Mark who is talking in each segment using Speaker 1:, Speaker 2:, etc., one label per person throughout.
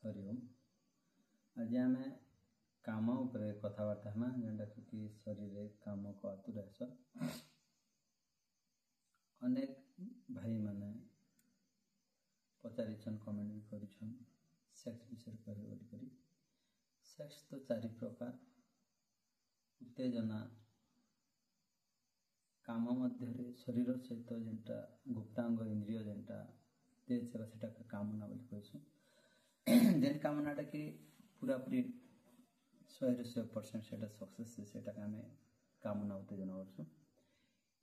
Speaker 1: हरि ओम। आज आम काम उपर कथबार्ता हाँ जेनटा कि शरीर काम को आतुरास अनेक भाई माने पचारिछन कमेंट भी करिछन सेक्स विषय कहे बोली। सेक्स तो चारि प्रकार उत्तेजना काम मध्य शरीर सहित जेनटा गुप्तांग इंद्रिय जेनटा तेज सेटा कामना बोली कहसु जेन कामनाटा कि पूरा पूरी 100% से सक्सेस से आम कामना उत्तेजना करसु।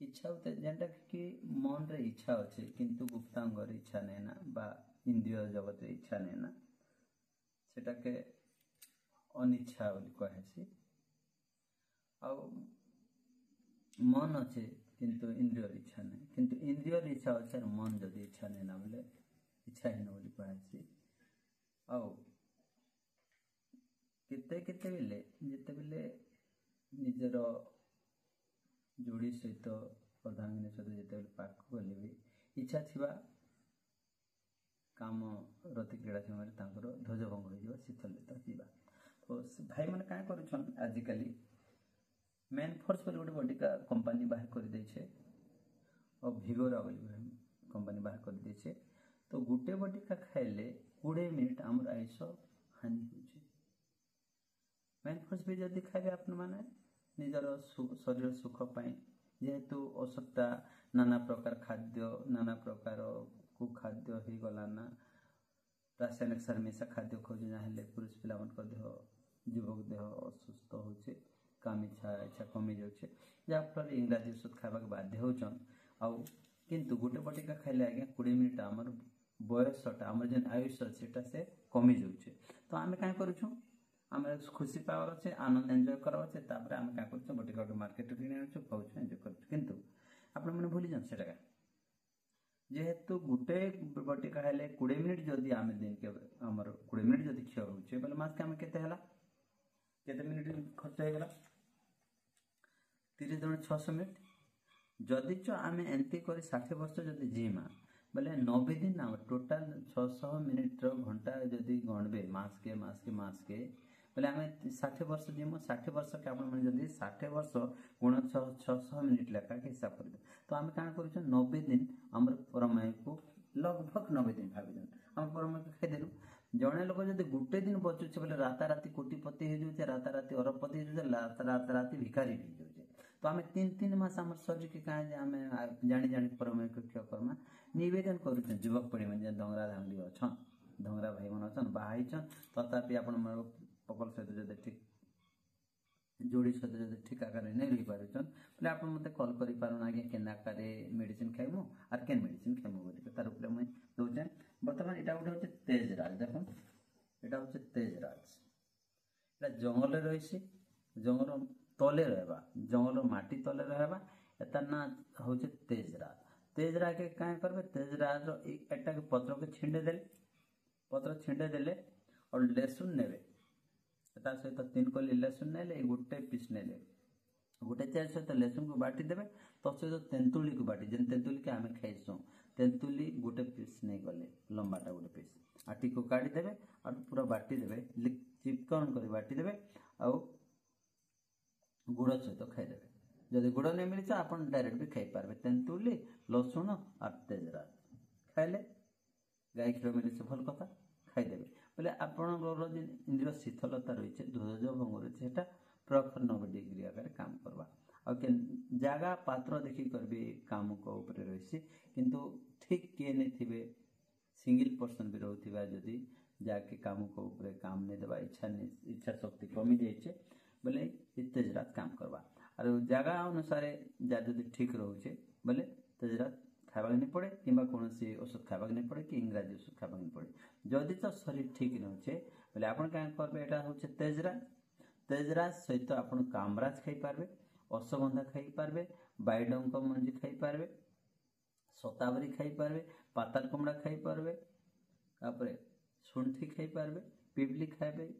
Speaker 1: इच्छा जेनटा कि मन रे इच्छा अच्छे किंतु गुप्तांग इच्छा नहीं ना बा इंद्रिय जगत इच्छा नहीं ना सेटा के अनिच्छा बोली कहेसी। आ मन अच्छे किंतु इंद्रिय इच्छा नहीं किंतु इंद्रिय इच्छा अच्छे मन जदि इच्छा नहीं ना बोले इच्छाहीन बोली कहेसी। केते केते बेले जिते बेले निजर जोड़ी सहित अर्धांगिनी सहित जिते पाक गले भी इच्छा थिबा काम रति क्रीड़ा समय ध्वज भंग हो शीतलता जीवा। तो भाई मैंने क्या कर आजिकल मेन फोर्स बोली गोटे बटिका कंपनी बाहर कर देछे और भिगोरा बोली कंपनी बाहर कर देछे। तो गोटे बटिका खाइले 20 मिनिट आमर आयुष हानि होछे। मेन फोर्स भी जदि खाइबे आपन माने निजर शरीर सुख पाई जेहेतु आवश्यकता नाना प्रकार खाद्य नाना प्रकार कुखाद्य हो गलाना रासायनिक सार मिशा खाद्य खोज ना पुरुष पिला देह युवक देह असुस्थ होचे काम इच्छा कमी जाऊे जहाँफल इंग्राजी औषध खावा बाध्य होचन आउ किंतु गोटे बटिका खाइले आज्ञा 20 मिनिट आमर बयसटा आम जेन आयुष सेटा से कमी जाऊे। तो आम क्या करूँ आम खुशी पावर अच्छे आनंद एंजॉय करार अच्छे आम क्या कर बटिका गोटे मार्केट कि खाऊ एंजॉय कर आपण मैंने भूली जान से जेहेतु गोटे बटिका खाइले 20 मिनिट जदि आम दिन के आमर 20 मिनिट जदि क्षय होचे बोले मास के आम केते मिनिट खर्च हो गला 30 जन 600 मिनिट जदि आम एमती कर 60 वर्ष जदि जीमा बोले 90 दिन आम टोटाल 600 मिनिट घंटा जदि गणबे मास के बोले आम 60 वर्ष जीमु 60 वर्ष के आपड़ी 60 वर्ष गुण 600 मिनिट लेखा के हिसाब कर तो आम क्या कर 90 दिन आम परमय को लगभग 90 दिन भावी आम परमय को खाईदेलु। जड़े लोक जब गोटे दिन बचुचे बोले राताराति कोटिपति हो जाए राताराति अरबपति हो राताराति भिखारी हो जाए। तो आम 3 मास आम शरीर के कहीं आम जानी जानी परमय को क्षय करमा नवेदन कर युवक पीढ़ी में दंगरा धांगड़ी अच्छा दंगरा भाई मन अच्छा बाहर तथापि आप पकड़ सहित जब ठीक जोड़ी सहित जब ठीक आकार नहीं रही पारे बोले आप मत कल कर आज्ञा केन आकार मेडिसिन खाइमु आर केन मेडिसिन खाइमु बोलिक तार उपरे मुझे दौचे। बर्तमान यहाँ गोटे हूँ तेजराज देख यहाँ हूँ तेजराज यहाँ जंगल रही जंगल तले रहा जंगल माटी तले रहा यार ना हूँ तेजराज। तेजराज के क्या करेंगे तेजराज एटा के पत्र के छिंडे देले और लेसुन ने सहित 3 कली लेसुन ने गोटे पीस ने गोटे चेयर सहित लेसुन को बाटी देवे तो सहित तेंतुली को बाटी जेन तेंतुली के आम खाइसु तेंतुली गोटे पीस नहीं गले लंबाटा गोटे पीस आटी को काढ़ी देवे और पूरा बाटी देवे चिपकन कर बाटी देवे आउ गुड़ सहित खाईदेवे। जदि गुड़ नहीं मिली आप डायरेक्ट भी खाई पारे तेंतुली लसुण और तेजराज खाइले गाय क्षीर मिले से भल कथा खाईदेवे बोले आपंकर इंद्रिय शीतलता रही है ध्वज भंग रही है प्रखर 90 डिग्री आगे काम करवा आ जगह पात्र देखी करबे काम को ऊपर रही किंतु ठीक किए नहीं थे सिंगल पर्सन भी रोवा जदि जाके काम को ऊपर काम नहीं देवा इच्छा शक्ति कमी जाइए बोले तेजरात काम करवा और जगह अनुसार जदि ठीक रोचे बोले तेजरात खावा नहीं पड़े कि कौन औषध खावा नहीं पड़े कि इंग्राजी औषध खावा नहीं पड़े। जदि तो शरीर ठीक नौचे बोले आप क्या करेंगे यहाँ हूँ तेजराज तेजराज सहित आप कामराज खाई पारे अश्वगंधा खाई पारे बाइडंक मंजी खाई पारे शतावरी खाई पारे पाताल कमड़ा खाई पारे तापर शुंठी खाई पारे पिपली खाइबे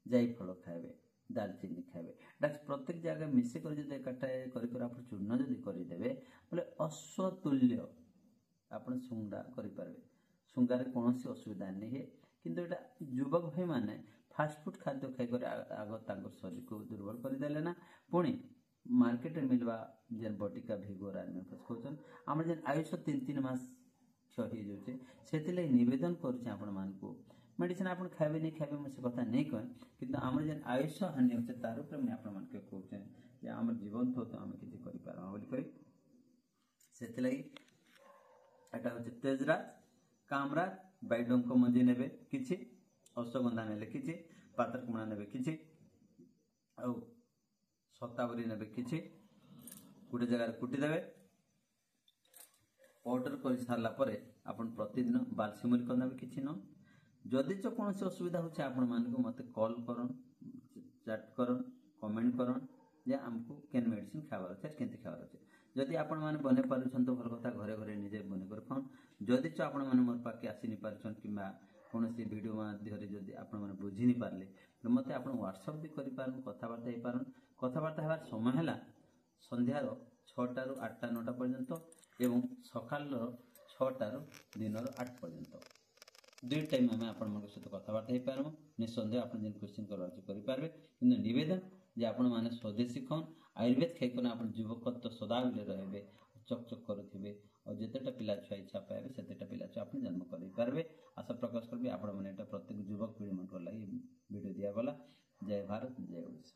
Speaker 1: जायफल खाइबे दालचीनी खाइबे प्रत्येक जगह मिसिक कर चूर्ण जदि करदे बोले अश्वतुल्य आप सुंगड़ा करें सुंगार कौन असुविधा नहीं है किंतु एटा युवक भाई माने फास्ट फूड खाद्य खाई कर आग तांकर शरीर को दुर्बल कर देले ना पुणी मार्केट में मिलवा जेन बटिका भिगोर आर्मी खोजन आम जेन आयुष 3-3 मास क्षय हो जाए से निवेदन करूँ मेडिसिन आप खाइबे नहीं खाइबे मुझे कथा नहीं कहे कि आम जेन आयुष हानि होचे तार ऊपर मैं आपण मान कहूँ जे आम जीवन तो आम किसी कर से एटा हूँ तेजराज कामराज बैडंक मंजी ने कि अश्वगंधा ने कि पात्रकुमड़ा ने कि शतावरी ने कि गोटे जगार कुटिदेवे पाउडर कर सारा पर आपन प्रतिदिन बालसिमुल करने कि न जदि जो कौन असुविधा होचे आपण मान को मते कॉल करन चैट करन कमेंट करन जे हमको केन मेडिसिन खाबार अछि केनते खाबार अछि जदि आपण माने बने पारुछन तो भल कथा घरे घरे निजे बने कर खान जदि जो आपण माने मोर पाके आसी नि पारुछन किबा कोनोसी वीडियो माध्यम जदि आपण माने बुझी नि पारले तो मते आपण व्हाट्सएप भी करि पारन कथाबार्ता हे पारन कथाबार्ता हेबार समय हैला संध्यार 6टा रु 8टा 9टा पर्यंत एवं सकाल 6टा रु दिनर 8 पर्यंत दुई टाइम आम आपण सहित कथबार्ता हो पार्म निसंदेह आप क्वेश्चन करेंगे कि नवेदन जे आपण मैंने स्वदेशी खन आयुर्वेद खाई आप युवकत्व सदाबले रे चकचक करुवे और जितेटा पिला छुआ इच्छा पाए से पिला छुआ आप जन्म करें आशा प्रकाश करी आपण मैंने प्रत्येक युवक पीढ़ी मन लगी वीडियो दिगला। जय भारत जय ओडिशा।